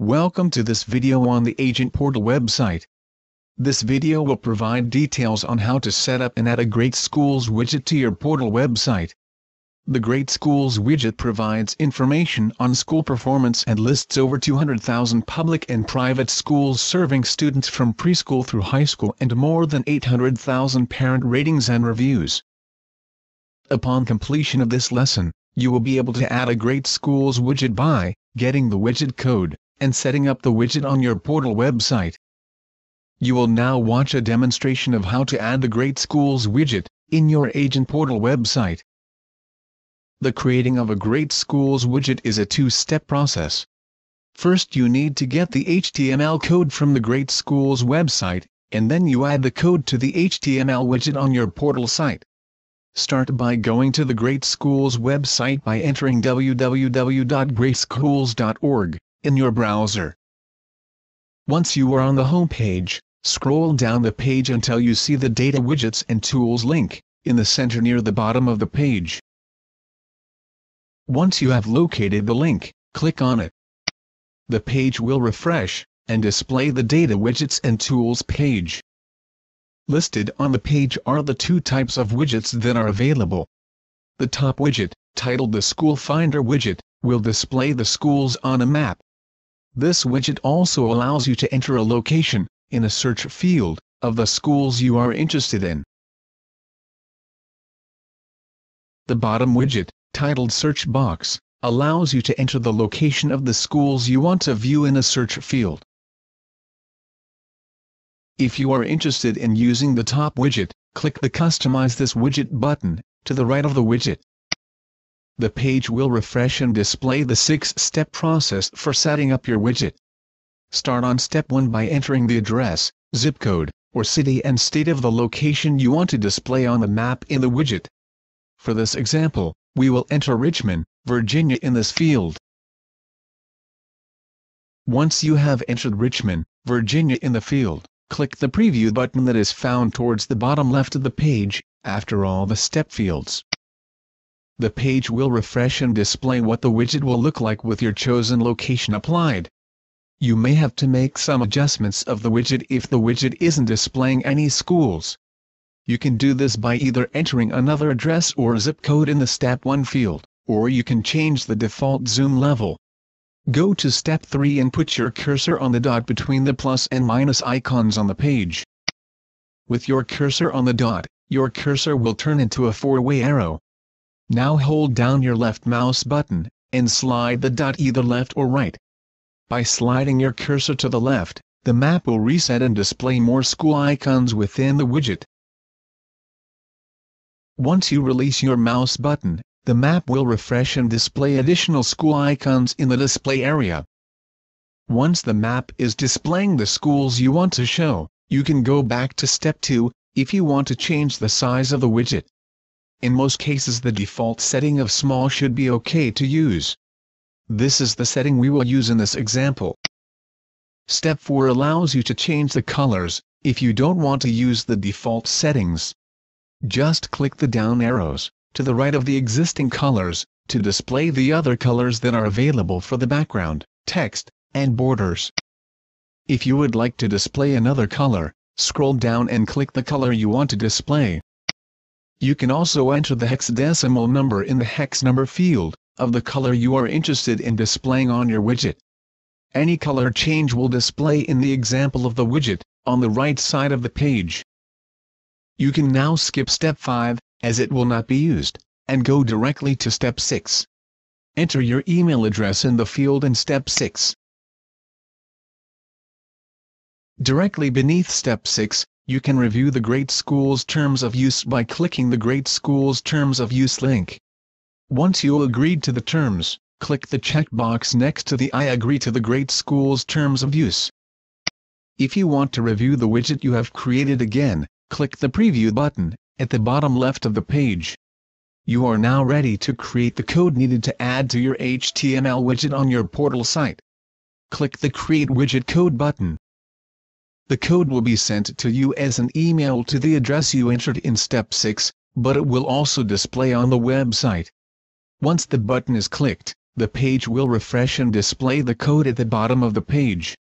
Welcome to this video on the Agent Portal website. This video will provide details on how to set up and add a Great Schools widget to your portal website. The Great Schools widget provides information on school performance and lists over 200,000 public and private schools serving students from preschool through high school and more than 800,000 parent ratings and reviews. Upon completion of this lesson, you will be able to add a Great Schools widget by getting the widget code and setting up the widget on your portal website. You will now watch a demonstration of how to add the Great Schools widget in your Agent Portal website. The creating of a Great Schools widget is a two-step process. First, you need to get the HTML code from the Great Schools website, and then you add the code to the HTML widget on your portal site. Start by going to the Great Schools website by entering www.greatschools.org in your browser. Once you are on the home page, scroll down the page until you see the Data Widgets and Tools link in the center near the bottom of the page. Once you have located the link, click on it. The page will refresh and display the Data Widgets and Tools page. Listed on the page are the two types of widgets that are available. The top widget, titled the School Finder widget, will display the schools on a map. This widget also allows you to enter a location, in a search field, of the schools you are interested in. The bottom widget, titled Search Box, allows you to enter the location of the schools you want to view in a search field. If you are interested in using the top widget, click the Customize this widget button, to the right of the widget. The page will refresh and display the 6-step process for setting up your widget. Start on step 1 by entering the address, zip code, or city and state of the location you want to display on the map in the widget. For this example, we will enter Richmond, Virginia in this field. Once you have entered Richmond, Virginia in the field, click the Preview button that is found towards the bottom left of the page, after all the step fields. The page will refresh and display what the widget will look like with your chosen location applied. You may have to make some adjustments of the widget if the widget isn't displaying any schools. You can do this by either entering another address or zip code in the Step 1 field, or you can change the default zoom level. Go to Step 3 and put your cursor on the dot between the plus and minus icons on the page. With your cursor on the dot, your cursor will turn into a 4-way arrow. Now hold down your left mouse button, and slide the dot either left or right. By sliding your cursor to the left, the map will reset and display more school icons within the widget. Once you release your mouse button, the map will refresh and display additional school icons in the display area. Once the map is displaying the schools you want to show, you can go back to step 2, if you want to change the size of the widget. In most cases the default setting of small should be okay to use. This is the setting we will use in this example. Step 4 allows you to change the colors, if you don't want to use the default settings. Just click the down arrows, to the right of the existing colors, to display the other colors that are available for the background, text, and borders. If you would like to display another color, scroll down and click the color you want to display. You can also enter the hexadecimal number in the hex number field, of the color you are interested in displaying on your widget. Any color change will display in the example of the widget, on the right side of the page. You can now skip step 5, as it will not be used, and go directly to step 6. Enter your email address in the field in step 6. Directly beneath step 6, you can review the Great Schools Terms of Use by clicking the Great Schools Terms of Use link. Once you agreed to the terms, click the checkbox next to the I agree to the Great Schools Terms of Use. If you want to review the widget you have created again, click the Preview button, at the bottom left of the page. You are now ready to create the code needed to add to your HTML widget on your portal site. Click the Create Widget Code button. The code will be sent to you as an email to the address you entered in step 6, but it will also display on the website. Once the button is clicked, the page will refresh and display the code at the bottom of the page.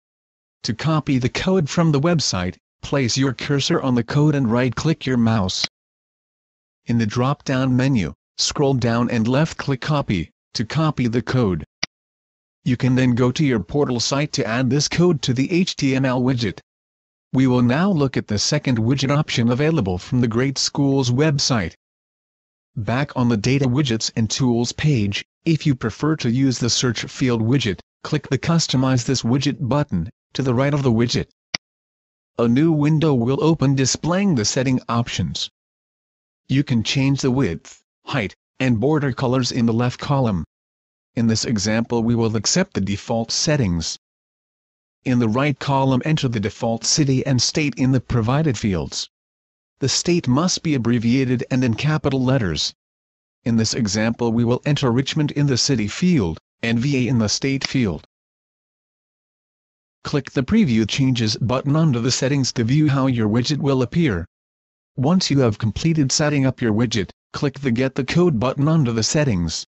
To copy the code from the website, place your cursor on the code and right-click your mouse. In the drop-down menu, scroll down and left-click Copy, to copy the code. You can then go to your portal site to add this code to the HTML widget. We will now look at the second widget option available from the Great Schools website. Back on the Data Widgets and Tools page, if you prefer to use the Search field widget, click the Customize this widget button, to the right of the widget. A new window will open displaying the setting options. You can change the width, height, and border colors in the left column. In this example we will accept the default settings. In the right column enter the default city and state in the provided fields. The state must be abbreviated and in capital letters. In this example we will enter Richmond in the city field, and VA in the state field. Click the Preview Changes button under the settings to view how your widget will appear. Once you have completed setting up your widget, click the Get the Code button under the settings.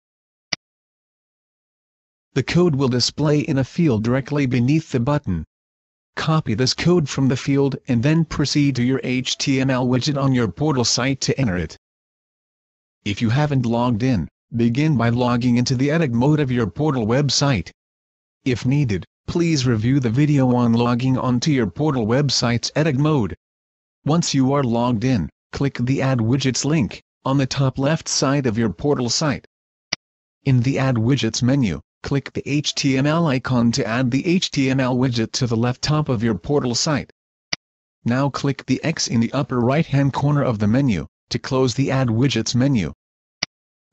The code will display in a field directly beneath the button. Copy this code from the field and then proceed to your HTML widget on your portal site to enter it. If you haven't logged in, begin by logging into the edit mode of your portal website. If needed, please review the video on logging onto your portal website's edit mode. Once you are logged in, click the Add Widgets link, on the top left side of your portal site. In the Add Widgets menu, click the HTML icon to add the HTML widget to the left top of your portal site. Now click the X in the upper right-hand corner of the menu, to close the Add Widgets menu.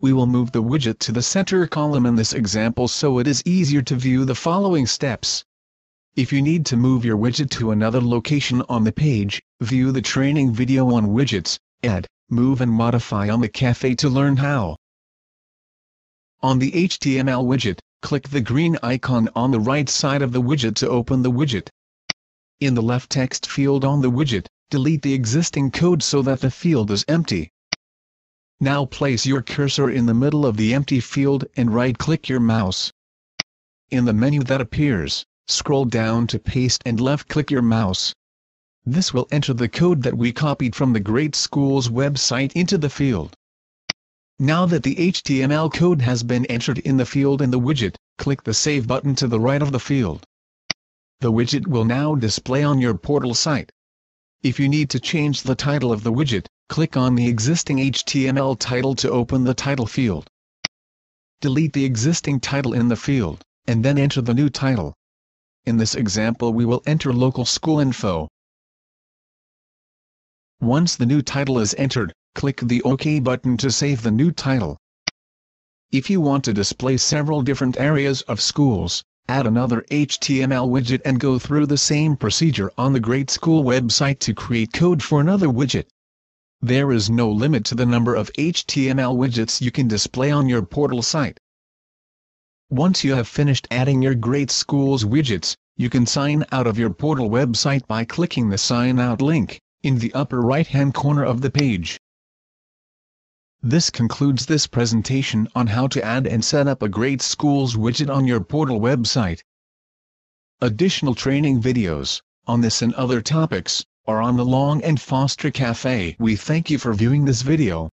We will move the widget to the center column in this example so it is easier to view the following steps. If you need to move your widget to another location on the page, view the training video on widgets, add, move and modify on the cafe to learn how. On the HTML widget, click the green icon on the right side of the widget to open the widget. In the left text field on the widget, delete the existing code so that the field is empty. Now place your cursor in the middle of the empty field and right-click your mouse. In the menu that appears, scroll down to Paste and left-click your mouse. This will enter the code that we copied from the Great Schools website into the field. Now that the HTML code has been entered in the field in the widget, click the Save button to the right of the field. The widget will now display on your portal site. If you need to change the title of the widget, click on the existing HTML title to open the title field. Delete the existing title in the field, and then enter the new title. In this example we will enter local school info. Once the new title is entered, click the OK button to save the new title. If you want to display several different areas of schools, add another HTML widget and go through the same procedure on the Great School website to create code for another widget. There is no limit to the number of HTML widgets you can display on your portal site. Once you have finished adding your Great Schools widgets, you can sign out of your portal website by clicking the Sign Out link in the upper right-hand corner of the page. This concludes this presentation on how to add and set up a Great Schools widget on your portal website. Additional training videos on this and other topics are on the Long and Foster Cafe. We thank you for viewing this video.